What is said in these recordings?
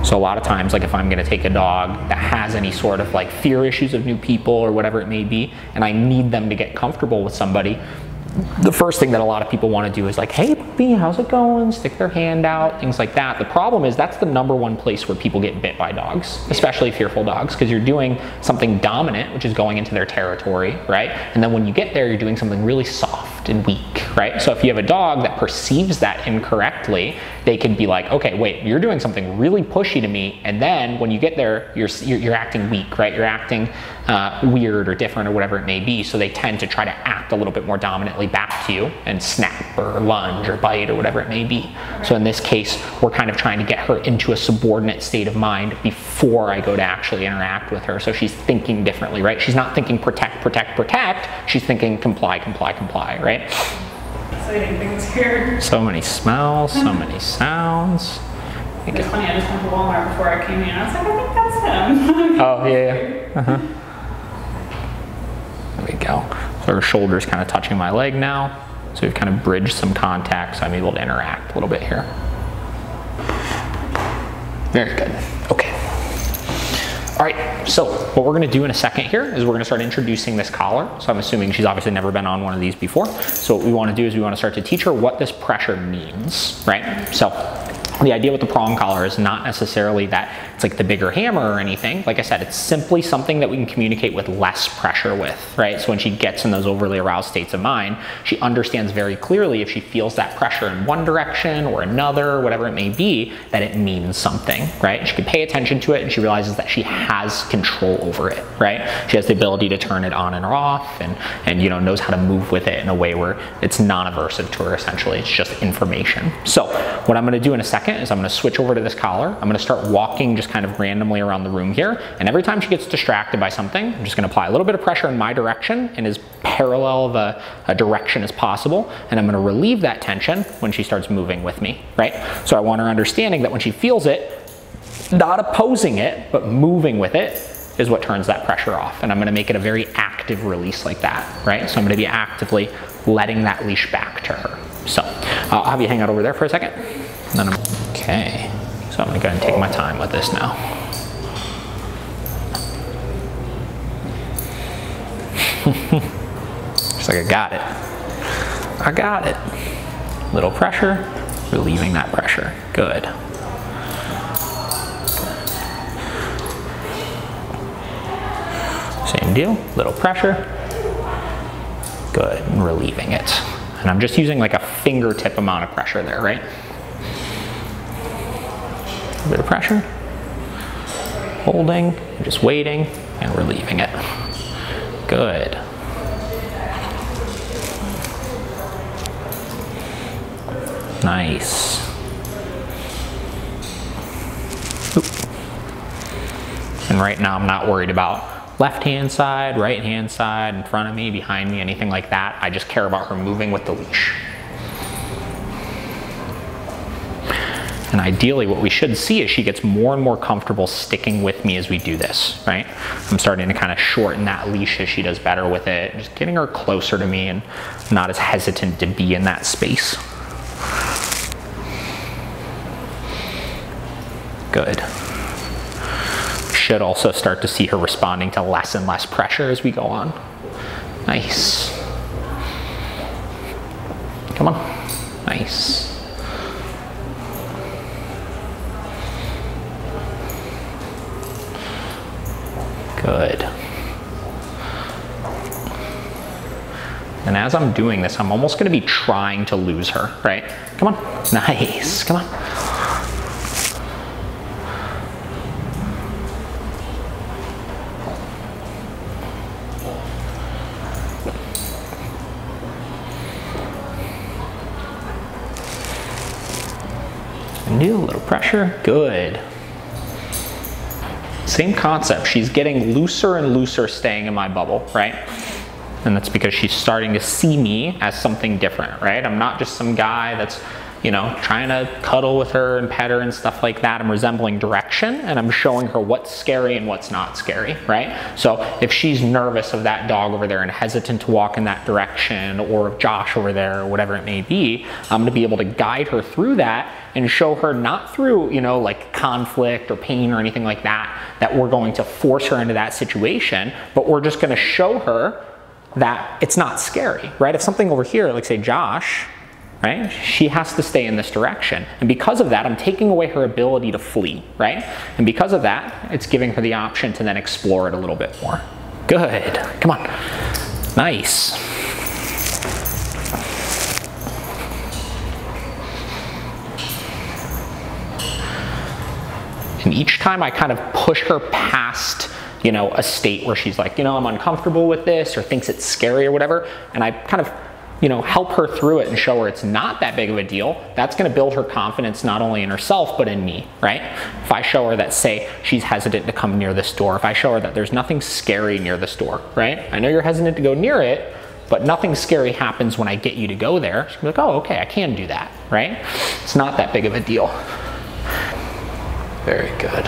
So a lot of times, like if I'm gonna take a dog that has any sort of like fear issues of new people or whatever it may be, and I need them to get comfortable with somebody, the first thing that a lot of people want to do is like, hey puppy, how's it going? Stick their hand out, things like that. The problem is that's the #1 place where people get bit by dogs, especially fearful dogs, because you're doing something dominant, which is going into their territory, right? And then when you get there, you're doing something really soft and weak, right? So if you have a dog that perceives that incorrectly, they could be like, okay, wait, you're doing something really pushy to me, and then when you get there, you're acting weak, right? You're acting weird or different or whatever it may be, so they tend to try to act a little bit more dominantly back to you and snap or lunge or bite or whatever it may be. So in this case, we're kind of trying to get her into a subordinate state of mind before I go to actually interact with her. So she's thinking differently, right? She's not thinking protect, protect, protect. She's thinking comply, comply, comply, right? Exciting things here. So many smells, so many sounds. It's funny, I just went to Walmart before I came in. I was like, I think that's him. Oh, yeah. There we go. So her shoulder's kind of touching my leg now. So we've kind of bridged some contact, so I'm able to interact a little bit here. Very good. Okay. All right, so what we're gonna do in a second here is we're gonna start introducing this collar. So I'm assuming she's obviously never been on one of these before. So what we wanna do is we wanna start to teach her what this pressure means, right? So the idea with the prong collar is not necessarily that it's like the bigger hammer or anything. Like I said, it's simply something that we can communicate with less pressure with, right? So when she gets in those overly aroused states of mind, she understands very clearly if she feels that pressure in one direction or another, whatever it may be, that it means something, right? She can pay attention to it and she realizes that she has control over it, right? She has the ability to turn it on and off and you know, knows how to move with it in a way where it's non-aversive to her, essentially. It's just information. So what I'm gonna do in a second is I'm gonna switch over to this collar. I'm gonna start walking just kind of randomly around the room here. And every time she gets distracted by something, I'm just gonna apply a little bit of pressure in my direction in as parallel of a direction as possible. And I'm gonna relieve that tension when she starts moving with me, right? So I want her understanding that when she feels it, not opposing it, but moving with it is what turns that pressure off. And I'm gonna make it a very active release like that, right? So I'm gonna be actively letting that leash back to her. So I'll have you hang out over there for a second. And then okay, so I'm gonna go ahead and take my time with this now. Just like I got it. I got it. Little pressure, relieving that pressure. Good. Same deal, little pressure. Good, and relieving it. And I'm just using like a fingertip amount of pressure there, right? A bit of pressure, holding, just waiting, and relieving it. Good. Nice. Oop. And right now I'm not worried about left-hand side, right-hand side, in front of me, behind me, anything like that. I just care about her moving with the leash. And ideally what we should see is she gets more and more comfortable sticking with me as we do this, right? I'm starting to kind of shorten that leash as she does better with it, just getting her closer to me and not as hesitant to be in that space. Good. Should also start to see her responding to less and less pressure as we go on. Nice. Come on. Nice. Good. And as I'm doing this, I'm almost going to be trying to lose her, right? Come on. Nice. Come on. And do a little pressure. Good. Same concept, she's getting looser and looser staying in my bubble, right? And that's because she's starting to see me as something different, right? I'm not just some guy that's, you know, trying to cuddle with her and pet her and stuff like that. I'm resembling direction, and I'm showing her what's scary and what's not scary, right? So if she's nervous of that dog over there and hesitant to walk in that direction, or of Josh over there, or whatever it may be, I'm gonna be able to guide her through that and show her not through, you know, like conflict or pain or anything like that, that we're going to force her into that situation, but we're just gonna show her that it's not scary, right? If something over here, like say Josh, right? She has to stay in this direction. And because of that, I'm taking away her ability to flee, right? And because of that, it's giving her the option to then explore it a little bit more. Good, come on, nice. And each time I kind of push her past, you know, a state where she's like, you know, I'm uncomfortable with this or thinks it's scary or whatever, and I kind of, you know, help her through it and show her it's not that big of a deal, that's gonna build her confidence not only in herself, but in me, right? If I show her that, say, she's hesitant to come near this door, if I show her that there's nothing scary near this door, right? I know you're hesitant to go near it, but nothing scary happens when I get you to go there. She's like, oh, okay, I can do that, right? It's not that big of a deal. Very good.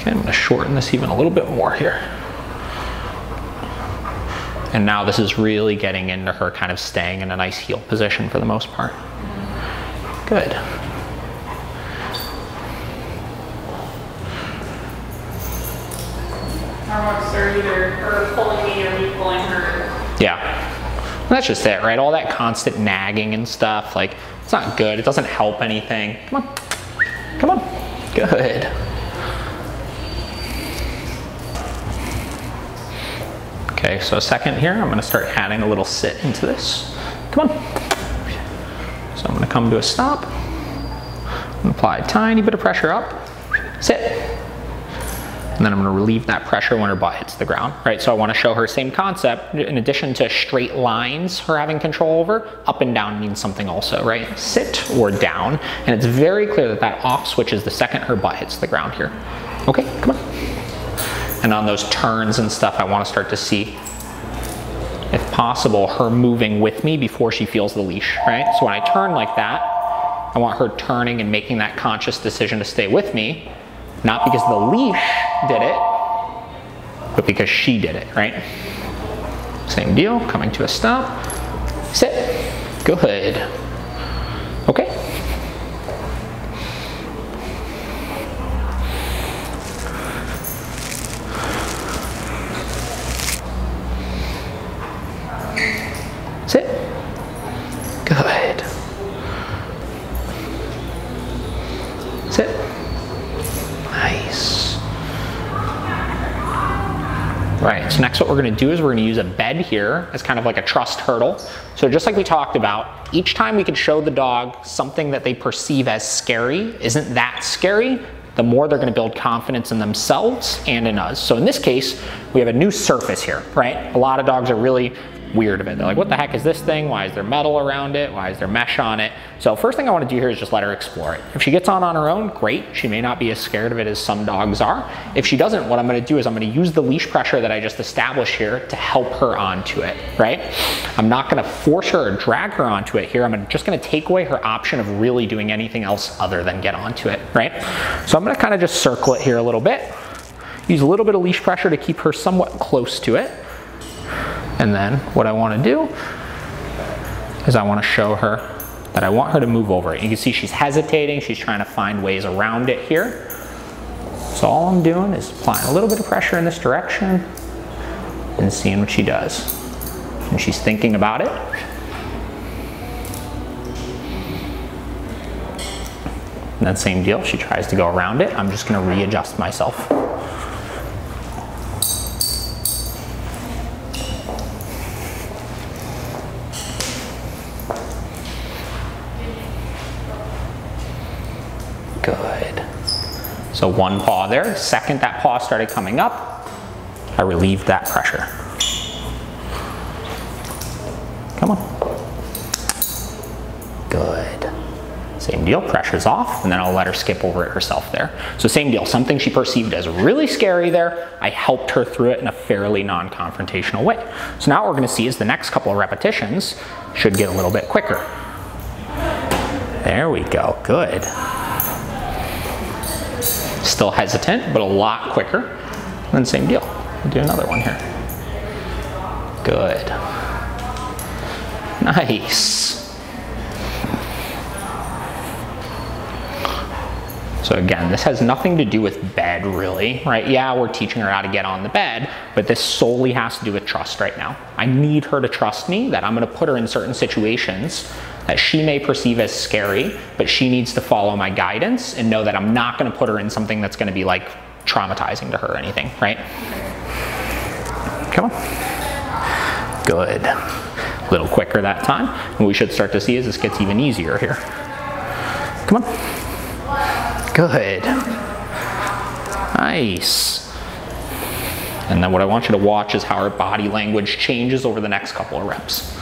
Okay, I'm gonna shorten this even a little bit more here. And now this is really getting into her kind of staying in a nice heel position for the most part. Good. Almost are either her pulling me or me pulling her. Yeah. And that's just it, right? All that constant nagging and stuff, like, it's not good. It doesn't help anything. Come on. Come on. Good. Okay, so a second here, I'm gonna start adding a little sit into this. Come on. So I'm gonna come to a stop. I'm gonna apply a tiny bit of pressure up. Sit. And then I'm gonna relieve that pressure when her butt hits the ground, right? So I wanna show her same concept. In addition to straight lines her having control over, up and down means something also, right? Sit or down. And it's very clear that that off switch is the second her butt hits the ground here. Okay, come on. And on those turns and stuff, I wanna start to see, if possible, her moving with me before she feels the leash, right? So when I turn like that, I want her turning and making that conscious decision to stay with me, not because the leash did it, but because she did it, right? Same deal, coming to a stop, sit, good. Okay. Sit, good. Sit. Nice. Right, so next what we're gonna do is we're gonna use a bed here as kind of like a trust hurdle. So just like we talked about, each time we can show the dog something that they perceive as scary isn't that scary, the more they're gonna build confidence in themselves and in us. So in this case, we have a new surface here, right? A lot of dogs are really weird of it. They're like, what the heck is this thing? Why is there metal around it? Why is there mesh on it? So first thing I want to do here is just let her explore it. If she gets on her own, great. She may not be as scared of it as some dogs are. If she doesn't, what I'm going to do is I'm going to use the leash pressure that I just established here to help her onto it, right? I'm not going to force her or drag her onto it here. I'm just going to take away her option of really doing anything else other than get onto it, right? So I'm going to kind of just circle it here a little bit. Use a little bit of leash pressure to keep her somewhat close to it. And then what I want to do is I want to show her that I want her to move over it. You can see she's hesitating. She's trying to find ways around it here. So all I'm doing is applying a little bit of pressure in this direction and seeing what she does. And she's thinking about it. And then same deal, she tries to go around it. I'm just going to readjust myself. Good. So one paw there. Second that paw started coming up, I relieved that pressure. Come on. Good. Same deal, pressure's off, and then I'll let her skip over it herself there. So same deal, something she perceived as really scary there, I helped her through it in a fairly non-confrontational way. So now what we're gonna see is the next couple of repetitions should get a little bit quicker. There we go, good. Still hesitant, but a lot quicker. And same deal, we'll do another one here. Good. Nice. So again, this has nothing to do with bed really, right? Yeah, we're teaching her how to get on the bed, but this solely has to do with trust right now. I need her to trust me that I'm gonna put her in certain situations that she may perceive as scary, but she needs to follow my guidance and know that I'm not gonna put her in something that's gonna be like traumatizing to her or anything, right? Come on. Good. A little quicker that time. And we should start to see as this gets even easier here. Come on. Good. Nice. And then what I want you to watch is how our body language changes over the next couple of reps.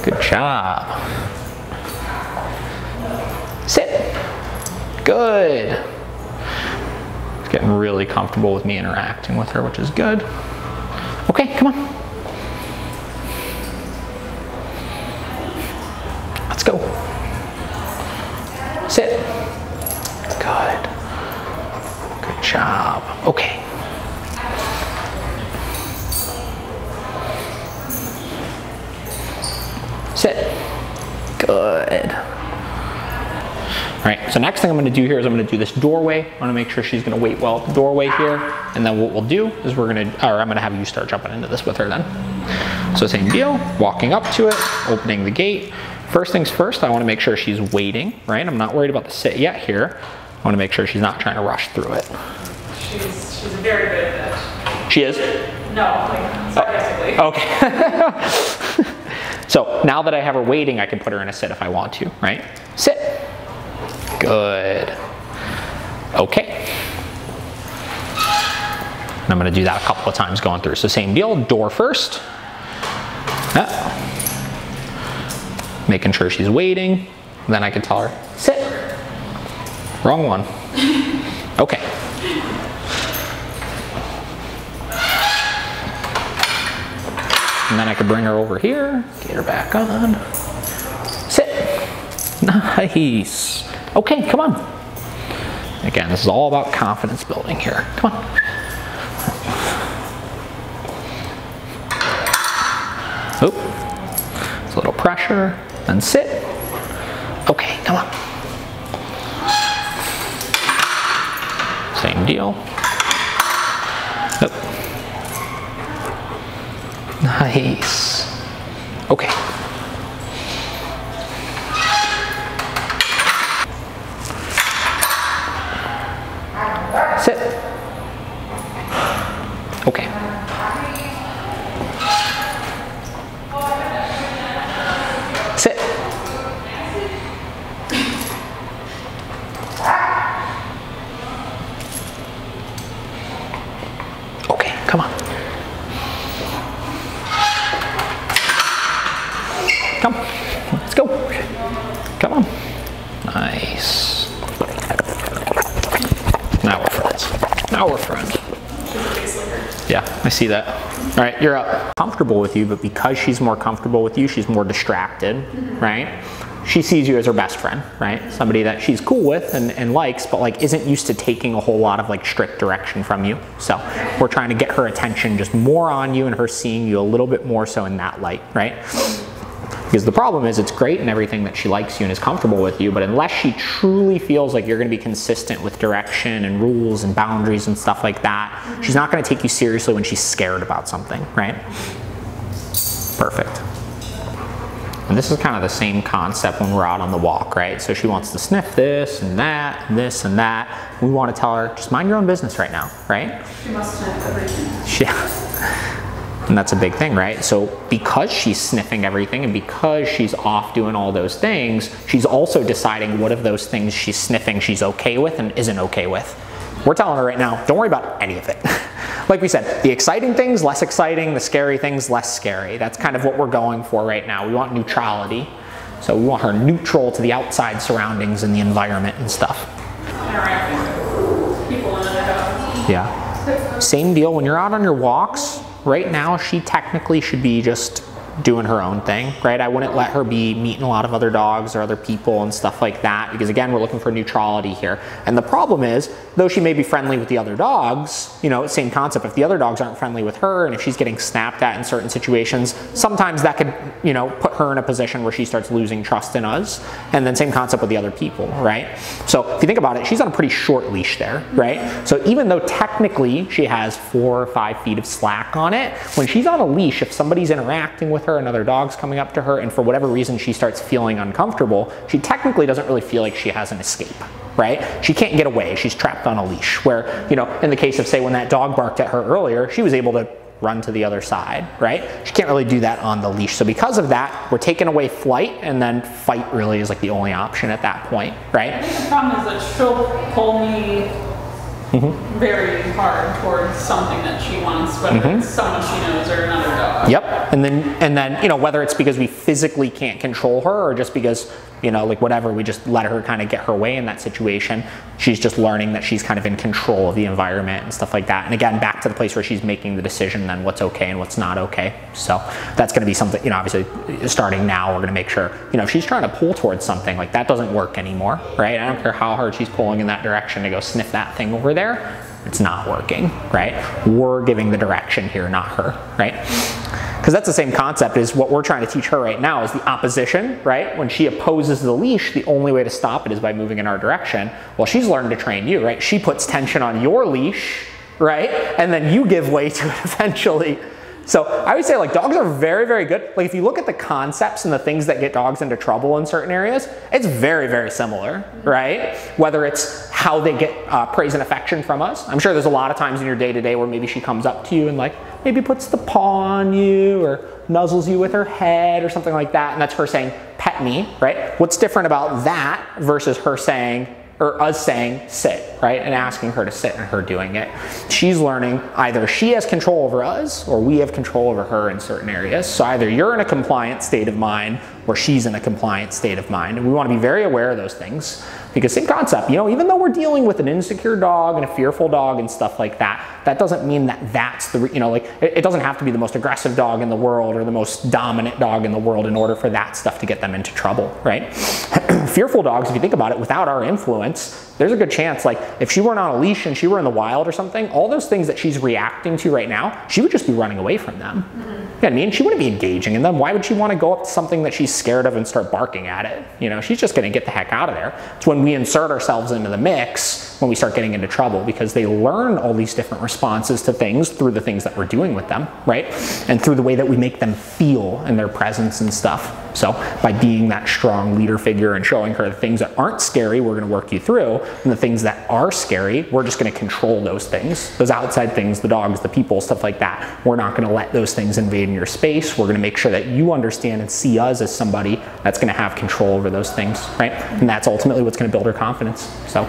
Good job. Sit. Good. She's getting really comfortable with me interacting with her, which is good. Okay, come on. Let's go. Sit. Good. Good job. Okay. Sit. Good. All right, so next thing I'm gonna do here is I'm gonna do this doorway. I wanna make sure she's gonna wait well at the doorway here. And then what we'll do is I'm gonna have you start jumping into this with her then. So same deal, walking up to it, opening the gate. First things first, I wanna make sure she's waiting, right? I'm not worried about the sit yet here. I wanna make sure she's not trying to rush through it. She's very good at that. She is? No, like sarcastically. Okay. So now that I have her waiting, I can put her in a sit if I want to, right? Sit. Good. Okay. And I'm gonna do that a couple of times going through. So same deal, door first. Making sure she's waiting. Then I can tell her, sit. Wrong one. Okay. And then I could bring her over here, get her back on. Sit. Nice. Okay, come on. Again, this is all about confidence building here. Come on. Oop. It's a little pressure. Then sit. Okay, come on. Same deal. Oop. Nice. Okay. Sit. Okay. Sit. Okay, come on. Come. Let's go. Come on. Nice. Now we're friends. Now we're friends. Yeah, I see that. All right, you're up. Comfortable with you, but because she's more comfortable with you, she's more distracted, right? She sees you as her best friend, right? Somebody that she's cool with and likes, but like isn't used to taking a whole lot of like strict direction from you. So we're trying to get her attention just more on you and her seeing you a little bit more so in that light, right? Because the problem is it's great and everything that she likes you and is comfortable with you, but unless she truly feels like you're gonna be consistent with direction and rules and boundaries and stuff like that, she's not gonna take you seriously when she's scared about something, right? Perfect. And this is kind of the same concept when we're out on the walk, right? So she wants to sniff this and that, and this and that. We want to tell her, just mind your own business right now, right? She must sniff everything. Yeah. And that's a big thing, right? So because she's sniffing everything and because she's off doing all those things, she's also deciding what of those things she's sniffing she's okay with and isn't okay with. We're telling her right now, don't worry about any of it. Like we said, the exciting things, less exciting, the scary things, less scary. That's kind of what we're going for right now. We want neutrality. So we want her neutral to the outside surroundings and the environment and stuff. Interacting with people and other dogs. Yeah. Same deal when you're out on your walks. Right now, she technically should be just doing her own thing, right? I wouldn't let her be meeting a lot of other dogs or other people and stuff like that, because again, we're looking for neutrality here. And the problem is, though she may be friendly with the other dogs, you know, same concept. If the other dogs aren't friendly with her and if she's getting snapped at in certain situations, sometimes that could, you know, put her in a position where she starts losing trust in us. And then same concept with the other people, right? So if you think about it, she's on a pretty short leash there, right? So even though technically she has 4 or 5 feet of slack on it, when she's on a leash, if somebody's interacting with her and other dogs coming up to her and for whatever reason she starts feeling uncomfortable, she technically doesn't really feel like she has an escape, right? She can't get away, she's trapped on a leash. Where, you know, in the case of say when that dog barked at her earlier, she was able to run to the other side, right? She can't really do that on the leash. So because of that, we're taking away flight, and then fight really is like the only option at that point, right? I think the problem is that she'll pull me very hard towards something that she wants, whether it's someone she knows or another dog. Yep, and then you know, whether it's because we physically can't control her or just because, you know, like whatever, we just let her kind of get her way in that situation. She's just learning that she's kind of in control of the environment and stuff like that. And again, back to the place where she's making the decision then what's okay and what's not okay. So that's going to be something, you know, obviously starting now, we're going to make sure, you know, if she's trying to pull towards something, like that doesn't work anymore, right? I don't care how hard she's pulling in that direction to go sniff that thing over there. It's not working, right? We're giving the direction here, not her, right? Because that's the same concept is what we're trying to teach her right now is the opposition, right? When she opposes the leash, the only way to stop it is by moving in our direction. Well, she's learned to train you, right? She puts tension on your leash, right? And then you give way to it eventually. So I would say like dogs are very, very good. Like if you look at the concepts and the things that get dogs into trouble in certain areas, it's very, very similar, right? Whether it's how they get praise and affection from us. I'm sure there's a lot of times in your day-to-day where maybe she comes up to you and like maybe puts the paw on you or nuzzles you with her head or something like that. And that's her saying, pet me, right? What's different about that versus her saying, or us saying sit, right? And asking her to sit and her doing it. She's learning either she has control over us or we have control over her in certain areas. So either you're in a compliant state of mind or she's in a compliant state of mind. And we want to be very aware of those things because same concept, you know, even though we're dealing with an insecure dog and a fearful dog and stuff like that, that doesn't mean that that's the, you know, like it doesn't have to be the most aggressive dog in the world or the most dominant dog in the world in order for that stuff to get them into trouble, right? Fearful dogs, if you think about it, without our influence, there's a good chance, like if she weren't on a leash and she were in the wild or something, all those things that she's reacting to right now, she would just be running away from them. You know what I mean? She wouldn't be engaging in them. Why would she want to go up to something that she's scared of and start barking at it? You know, she's just going to get the heck out of there. It's when we insert ourselves into the mix when we start getting into trouble because they learn all these different responses to things through the things that we're doing with them, right? And through the way that we make them feel in their presence and stuff. So by being that strong leader figure and showing her the things that aren't scary, we're going to work you through, and the things that are scary, we're just going to control those things, those outside things, the dogs, the people, stuff like that. We're not going to let those things invade in your space. We're going to make sure that you understand and see us as somebody that's going to have control over those things, right? And that's ultimately what's going to build her confidence. So